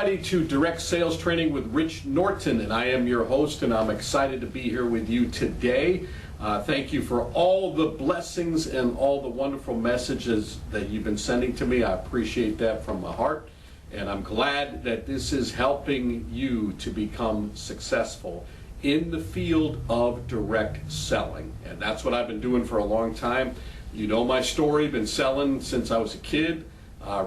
everybody to Direct Sales Training with Rich Norton, and I am your host, and I'm excited to be here with you today. Thank you for all the blessings and all the wonderful messages that you've been sending to me. I appreciate that from my heart, and I'm glad that this is helping you to become successful in the field of direct selling. And that's what I've been doing for a long time. You know my story, been selling since I was a kid.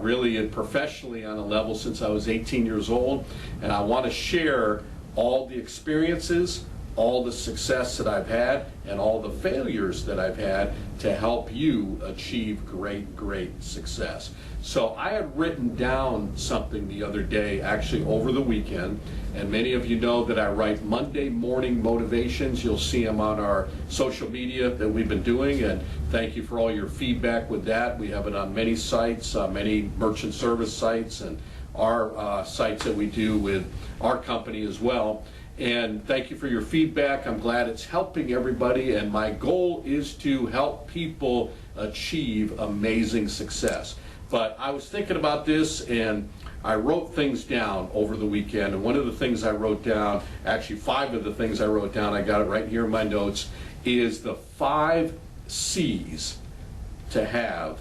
Really and professionally on a level since I was 18 years old, and I want to share all the experiences, all the success that I've had, and all the failures that I've had to help you achieve great success. So I had written down something the other day, actually over the weekend, and many of you know that I write Monday morning motivations. You'll see them on our social media that we've been doing, and thank you for all your feedback with that. We have it on many sites, many merchant service sites, and our sites that we do with our company as well. And thank you for your feedback. I'm glad it's helping everybody, and my goal is to help people achieve amazing success. But I was thinking about this, and I wrote things down over the weekend, and one of the things I wrote down, actually 5 of the things I wrote down, I got it right here in my notes, is the 5 C's to have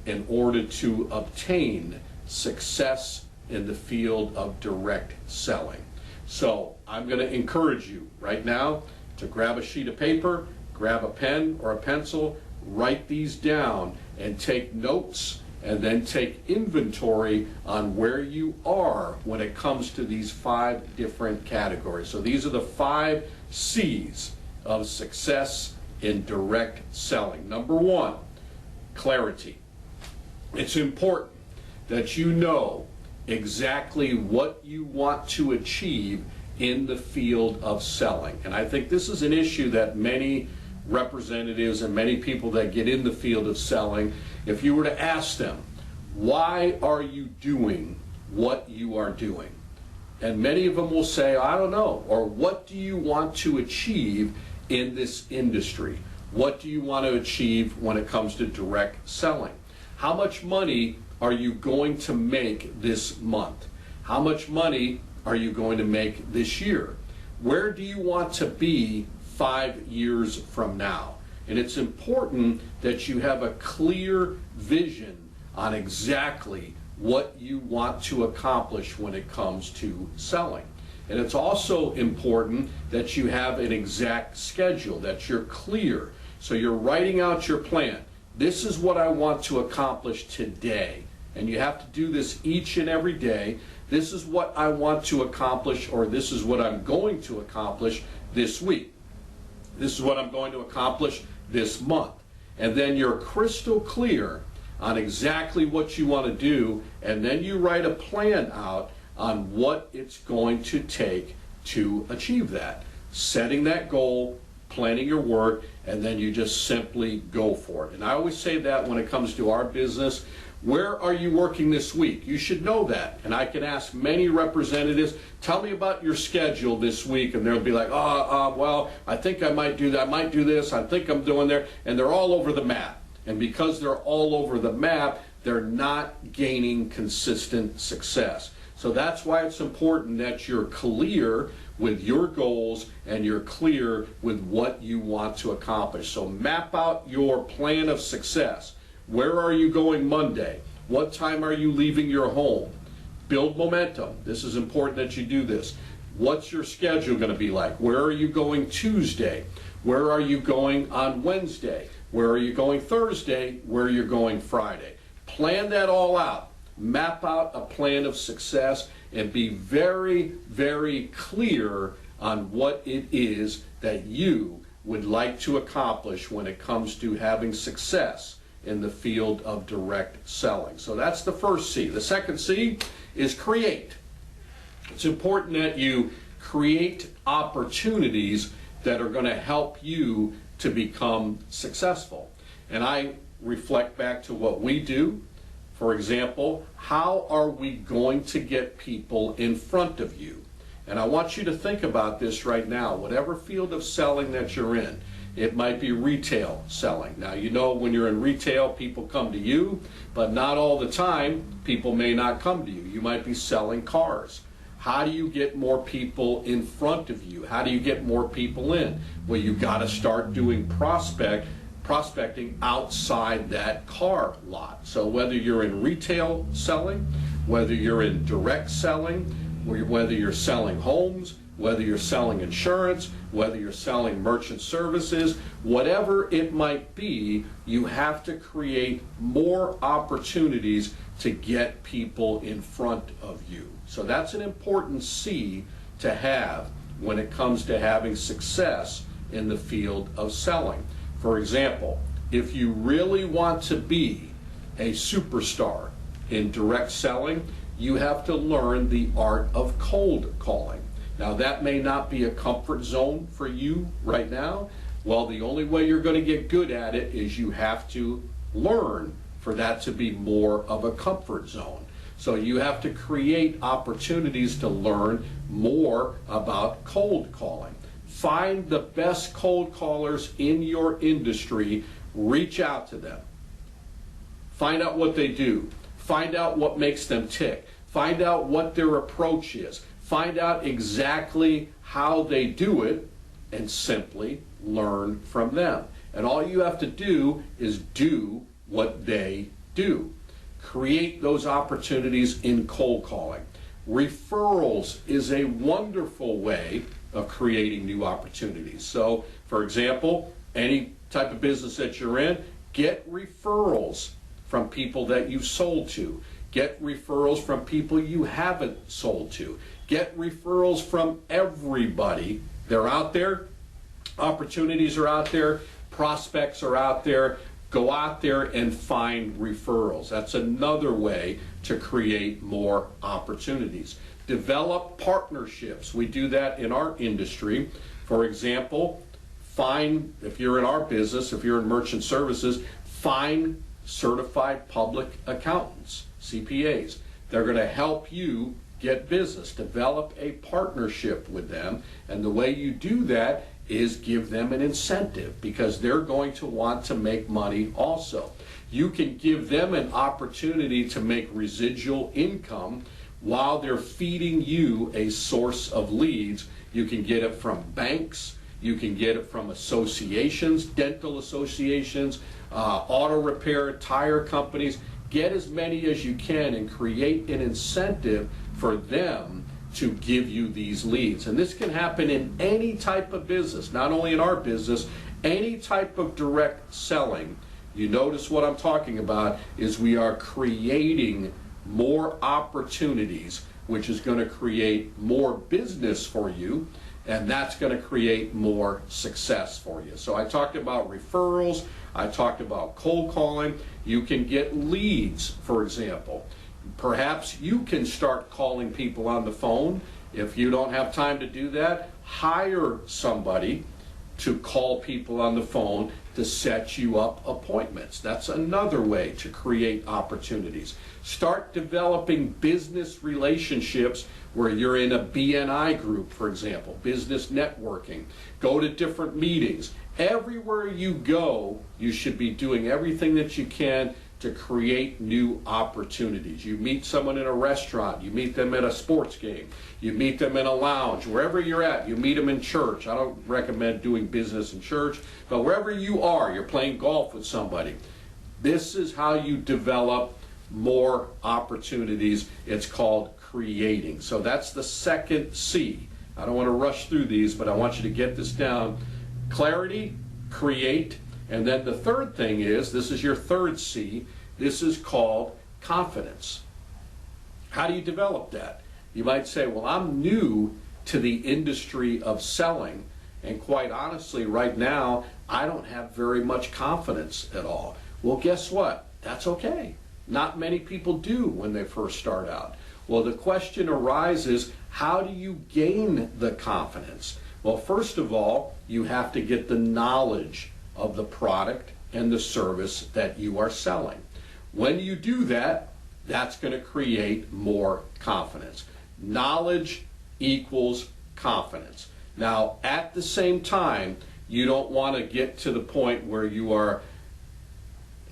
in order to obtain success in the field of direct selling. So I'm going to encourage you right now to grab a sheet of paper, grab a pen or a pencil, write these down, and take notes, and then take inventory on where you are when it comes to these 5 different categories. So these are the 5 C's of success in direct selling. Number 1, clarity. It's important that you know exactly what you want to achieve in the field of selling. And I think this is an issue that many representatives and many people that get in the field of selling, if you were to ask them, why are you doing what you are doing? And many of them will say, I don't know. Or what do you want to achieve in this industry? What do you want to achieve when it comes to direct selling? How much money are you going to make this month? How much money are you going to make this year? Where do you want to be 5 years from now? And it's important that you have a clear vision on exactly what you want to accomplish when it comes to selling. And it's also important that you have an exact schedule, that you're clear. So you're writing out your plan. This is what I want to accomplish today. And you have to do this each and every day. This is what I want to accomplish, or this is what I'm going to accomplish this week. This is what I'm going to accomplish this month. And then you're crystal clear on exactly what you want to do, and then you write a plan out on what it's going to take to achieve that. Setting that goal, planning your work, and then you just simply go for it. And I always say that when it comes to our business. Where are you working this week? You should know that. And I can ask many representatives, tell me about your schedule this week, and they'll be like, well, I think I might do that, I might do this, I think I'm doing there, and they're all over the map. And because they're all over the map, they're not gaining consistent success. So that's why it's important that you're clear with your goals and you're clear with what you want to accomplish. So map out your plan of success. Where are you going Monday? What time are you leaving your home? Build momentum. This is important that you do this. What's your schedule going to be like? Where are you going Tuesday? Where are you going on Wednesday? Where are you going Thursday? Where are you going Friday? Plan that all out. Map out a plan of success and be very clear on what it is that you would like to accomplish when it comes to having success in the field of direct selling. So that's the first C. The second C is create. It's important that you create opportunities that are going to help you to become successful. And I reflect back to what we do. For example, how are we going to get people in front of you? And I want you to think about this right now. Whatever field of selling that you're in, it might be retail selling. Now, you know, when you're in retail, people come to you, but not all the time, people may not come to you. You might be selling cars. How do you get more people in front of you? How do you get more people in? Well, you got to start doing prospecting outside that car lot. So whether you're in retail selling, whether you're in direct selling, whether you're selling homes, whether you're selling insurance, whether you're selling merchant services, whatever it might be, you have to create more opportunities to get people in front of you. So that's an important C to have when it comes to having success in the field of selling. For example, if you really want to be a superstar in direct selling, you have to learn the art of cold calling. Now, that may not be a comfort zone for you right now. Well, the only way you're going to get good at it is you have to learn for that to be more of a comfort zone. So you have to create opportunities to learn more about cold calling. Find the best cold callers in your industry, reach out to them. Find out what they do. Find out what makes them tick. Find out what their approach is. Find out exactly how they do it and simply learn from them. And all you have to do is do what they do. Create those opportunities in cold calling. Referrals is a wonderful way of creating new opportunities. So, for example, any type of business that you're in, get referrals from people that you've sold to. Get referrals from people you haven't sold to. Get referrals from everybody. They're out there. Opportunities are out there. Prospects are out there. Go out there and find referrals. That's another way to create more opportunities. Develop partnerships. We do that in our industry. For example, if you're in our business, if you're in merchant services, find certified public accountants, CPAs. They're going to help you get business. Develop a partnership with them. And the way you do that is give them an incentive, because they're going to want to make money also. You can give them an opportunity to make residual income while they're feeding you a source of leads. You can get it from banks, you can get it from associations, dental associations, auto repair, tire companies. Get as many as you can and create an incentive for them to give you these leads. And this can happen in any type of business, not only in our business, any type of direct selling. You notice what I'm talking about is we are creating more opportunities, which is going to create more business for you, and that's going to create more success for you. So I talked about referrals, I talked about cold calling. You can get leads, for example. Perhaps you can start calling people on the phone. If you don't have time to do that, hire somebody to call people on the phone to set you up appointments. That's another way to create opportunities. Start developing business relationships where you're in a BNI group, for example, business networking. Go to different meetings. Everywhere you go, you should be doing everything that you can to create new opportunities. You meet someone in a restaurant, you meet them at a sports game, you meet them in a lounge, wherever you're at, you meet them in church. I don't recommend doing business in church, but wherever you are, you're playing golf with somebody. This is how you develop more opportunities. It's called creating. So that's the second C. I don't want to rush through these, but I want you to get this down. Clarity, create, and then the third thing is, this is your third C, this is called confidence. How do you develop that? You might say, well, I'm new to the industry of selling, and quite honestly, right now, I don't have very much confidence at all. Well, guess what? That's okay. Not many people do when they first start out. Well, the question arises, how do you gain the confidence? Well, first of all, you have to get the knowledge of the product and the service that you are selling. When you do that, that's going to create more confidence. Knowledge equals confidence. Now, at the same time, you don't want to get to the point where you are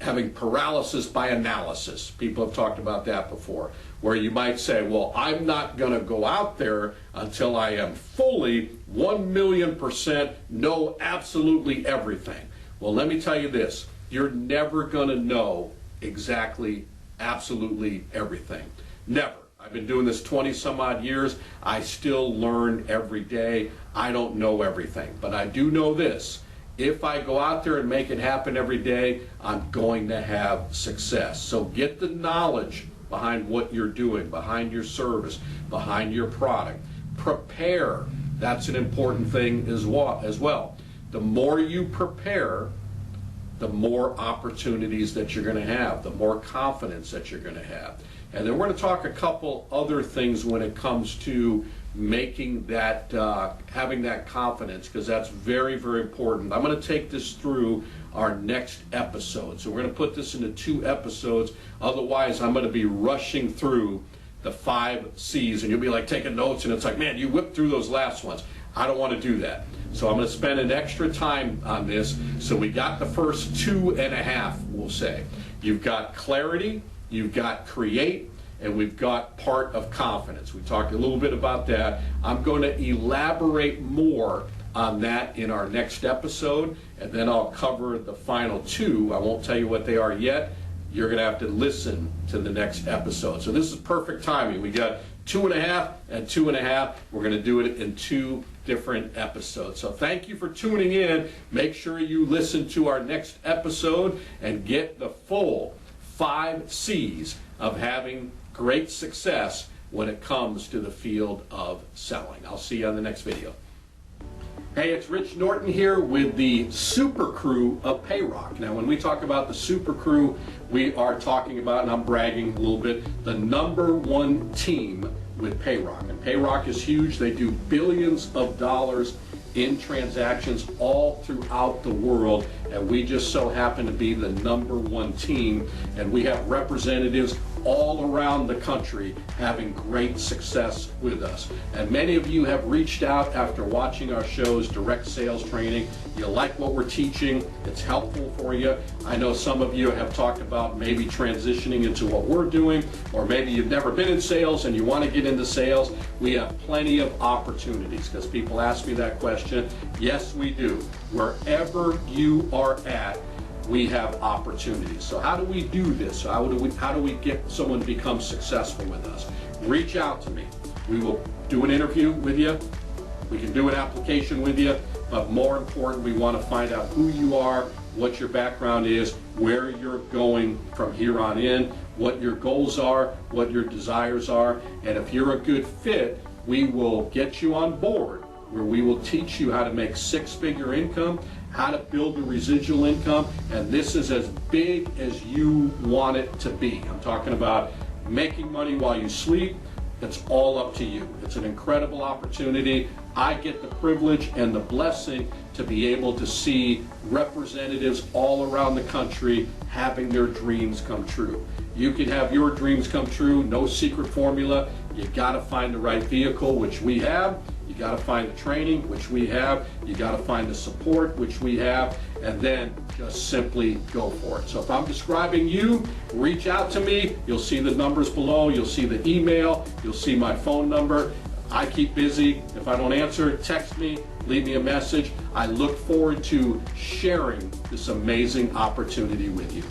having paralysis by analysis. People have talked about that before, where you might say, well, I'm not going to go out there until I am fully 1,000,000% know absolutely everything. Well, let me tell you this, you're never going to know exactly, absolutely everything. Never. I've been doing this 20 some odd years. I still learn every day. I don't know everything, but I do know this. If I go out there and make it happen every day, I'm going to have success. So get the knowledge behind what you're doing, behind your service, behind your product. Prepare. That's an important thing as well. The more you prepare, the more opportunities that you're going to have, the more confidence that you're going to have. And then we're going to talk a couple other things when it comes to making that, having that confidence, because that's very, very important. I'm going to take this through our next episode. So we're going to put this into 2 episodes. Otherwise, I'm going to be rushing through the 5 C's, and you'll be like taking notes, and it's like, man, you whipped through those last ones. I don't want to do that. So I'm going to spend an extra time on this. So we got the first 2.5, we'll say. You've got clarity, you've got create, and we've got part of confidence. We talked a little bit about that. I'm going to elaborate more on that in our next episode, and then I'll cover the final 2. I won't tell you what they are yet. You're going to have to listen to the next episode. So this is perfect timing. We got 2.5 and 2.5. We're going to do it in 2 different episodes. So thank you for tuning in. Make sure you listen to our next episode and get the full 5 C's of having great success when it comes to the field of selling. I'll see you on the next video. Hey, it's Rich Norton here with the super crew of Payrock. Now, when we talk about the super crew, we are talking about, and I'm bragging a little bit, the #1 team with Payrock. And Payrock is huge. They do billions of dollars in transactions all throughout the world, and we just so happen to be the #1 team, and we have representatives all around the country having great success with us. And many of you have reached out after watching our shows, Direct Sales Training. You like what we're teaching, it's helpful for you. I know some of you have talked about maybe transitioning into what we're doing, or maybe you've never been in sales and you want to get into sales. We have plenty of opportunities, because people ask me that question. Yes, we do. Wherever you are at, we have opportunities. So how do we do this? How do we get someone to become successful with us? Reach out to me. We will do an interview with you. We can do an application with you. But more important, we want to find out who you are, what your background is, where you're going from here on in, what your goals are, what your desires are. And if you're a good fit, we will get you on board, where we will teach you how to make 6-figure income, how to build a residual income, and this is as big as you want it to be. I'm talking about making money while you sleep. It's all up to you. It's an incredible opportunity. I get the privilege and the blessing to be able to see representatives all around the country having their dreams come true. You can have your dreams come true, no secret formula. You got to find the right vehicle, which we have. You got to find the training, which we have. You got to find the support, which we have, and then just simply go for it. So if I'm describing you, reach out to me. You'll see the numbers below. You'll see the email. You'll see my phone number. I keep busy. If I don't answer, text me, leave me a message. I look forward to sharing this amazing opportunity with you.